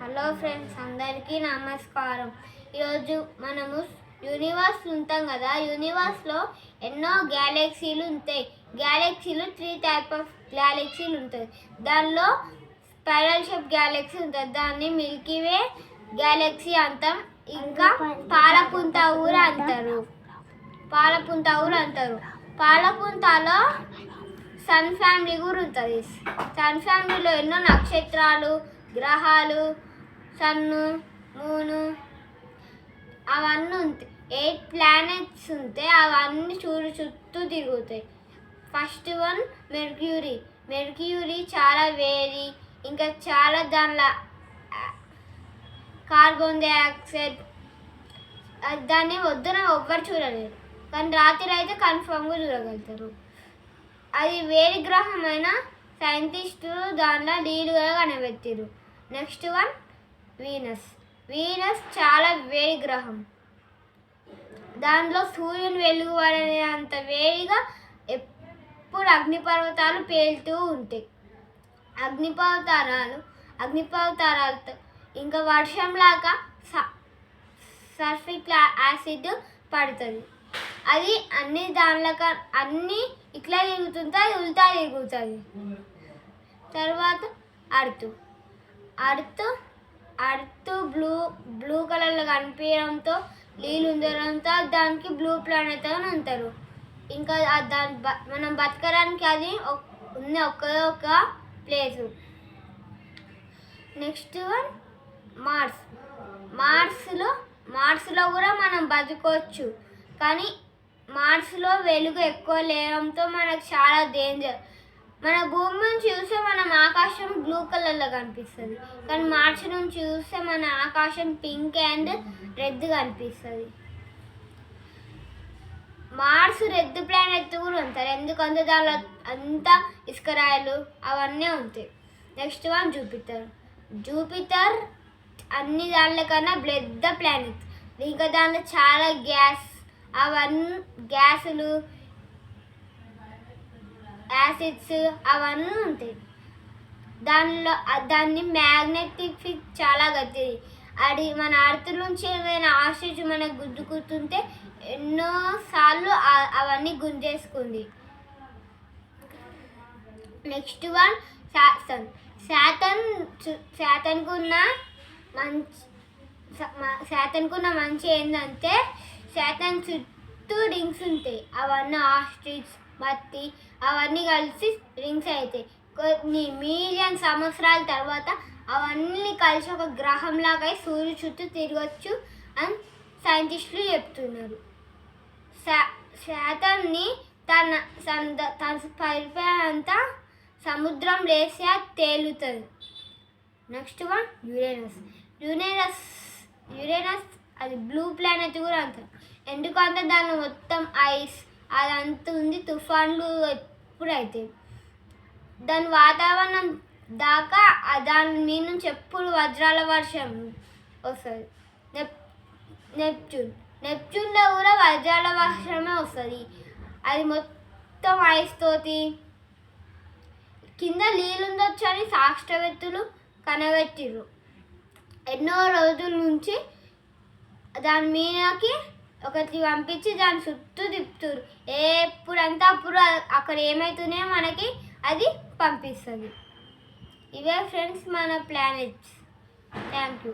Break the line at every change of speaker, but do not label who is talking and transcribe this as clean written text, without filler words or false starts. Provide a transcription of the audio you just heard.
Hello friends, అందరికీ నమస్కారం. ఈరోజు మనము యూనివర్స్ ఉంటాం కదా. యూనివర్స్లో ఎన్నో గ్యాలక్సీలు ఉంటాయి. గ్యాలక్సీలు 3 టైప్ ఆఫ్ గ్యాలక్సీలు ఉంటాయి. దానిలో స్పైరల్ షేప్ గ్యాలక్సీ ఉంటుంది, దాన్ని మిల్కీవే గ్యాలక్సీ అంటాం. ఇంకా పాలపుంత ఊరు అంటారు. పాలపుంతలో సన్ ఫ్యామిలీ కూడా ఉంటుంది. సన్ ఫ్యామిలీలో ఎన్నో నక్షత్రాలు, గ్రహాలు, సన్ను, మూను అవన్నీ ఉంటాయి. 8 ప్లానెట్స్ ఉంటాయి. అవన్నీ సూర్యుడు చుట్టూ తిరుగుతాయి. ఫస్ట్ వన్ మెర్క్యూరీ చాలా వేడి, ఇంకా చాలా దానిలో కార్బన్ డైఆక్సైడ్. దాన్ని వద్దున ఎవ్వరు చూడలేరు, కానీ రాత్రి అయితే కన్ఫామ్గా చూడగలుగుతారు. అది వేడి గ్రహమైన సైంటిస్టులు దానిలో నీళ్ళుగా కనిపెట్టారు. నెక్స్ట్ వన్ వీనస్ చాలా వేడి గ్రహం. దానిలో సూర్యుని వెలుగు పడే అంత వేడిగా ఎప్పుడు అగ్నిపర్వతాలు పేలుతూ ఉంటాయి. అగ్నిపర్వతాలతో ఇంకా వర్షంలాగా సల్ఫ్యూరిక్ యాసిడ్ పడుతుంది. అది అన్ని ఇట్లా తిరుగుతుంటే అది ఉల్టా తిరుగుతుంది. తర్వాత అర్త్ బ్లూ కలర్లో కనిపించడంతో, నీళ్ళు ఉండడంతో దానికి బ్లూ ప్లానెట్ అని అంటారు. ఇంకా మనం బతకడానికి అది ఉన్న ఒకే ఒక ప్లేసు. నెక్స్ట్ వన్ మార్స్లో కూడా మనం బతకవచ్చు, కానీ మార్స్లో వెలుగు ఎక్కువ లేవడంతో మనకు చాలా డేంజర్. మన భూమి నుంచి చూస్తే మనం ఆకాశం బ్లూ కలర్లో కనిపిస్తుంది, కానీ మార్స్ నుంచి చూస్తే మన ఆకాశం పింక్ అండ్ రెడ్ కనిపిస్తుంది. మార్స్ రెడ్ ప్లానెట్ కూడా ఉంటారు, ఎందుకంటే దానిలో అంతా ఇసుక రాయలు అవన్నీ ఉంటాయి. నెక్స్ట్ వన్ జూపిటర్ అన్ని దానిల కన్నా పెద్ద ప్లానెట్. ఇంకా దానిలో చాలా గ్యాసులు, యాసిడ్స్ అవన్నీ ఉంటాయి. దాన్ని మ్యాగ్నెటిక్ ఫీల్డ్ చాలా గట్టిది. అది మన అర్త్ నుంచి ఏమైనా ఆస్ట్రిచ్ మనకు గుద్దుకుంటుంటే ఎన్నోసార్లు అవన్నీ గుంజేసుకుంది. నెక్స్ట్ వన్ శాటన్కున్న మంచి ఏంటంటే శాటన్ చుట్టూ రింగ్స్ ఉంటాయి. అవన్నీ ఆస్ట్రిచ్, మట్టి అవన్నీ కలిసి రింగ్స్ అవుతాయి. కొన్ని మిలియన్ సంవత్సరాల తర్వాత అవన్నీ కలిసి ఒక గ్రహంలాగా సూర్యుడు చుట్టూ తిరగచ్చు అని సైంటిస్టులు చెప్తున్నారు. శాటర్న్ని తన పైపై అంతా సముద్రం లేసి తేలుతుంది. నెక్స్ట్ వన్ యురేనస్ అది బ్లూ ప్లానెట్ కూడా అంటారు, ఎందుకంటే దాన్ని మొత్తం ఐస్ అదంతా ఉంది. తుఫాన్లు ఎప్పుడు అవుతాయి. దాని వాతావరణం దాకా దాని మీద నుంచి ఎప్పుడు వజ్రాల వర్షం వస్తుంది. నెప్ట్యూన్లో కూడా వజ్రాల వర్షమే వస్తుంది. అది మొత్తం ఐస్ తోటి కింద నీళ్ళుండొచ్చు అని శాస్త్రవేత్తలు కనిపెట్టిర్రు. ఎన్నో రోజుల నుంచి దాని మీదకి ఒకటి పంపించి దాని చుట్టూ తిప్పుతారు. ఎప్పుడంతా అప్పుడు అక్కడ ఏమవుతున్నాయో మనకి అది పంపిస్తుంది. ఇవే ఫ్రెండ్స్ మన ప్లానెట్స్. Thank you.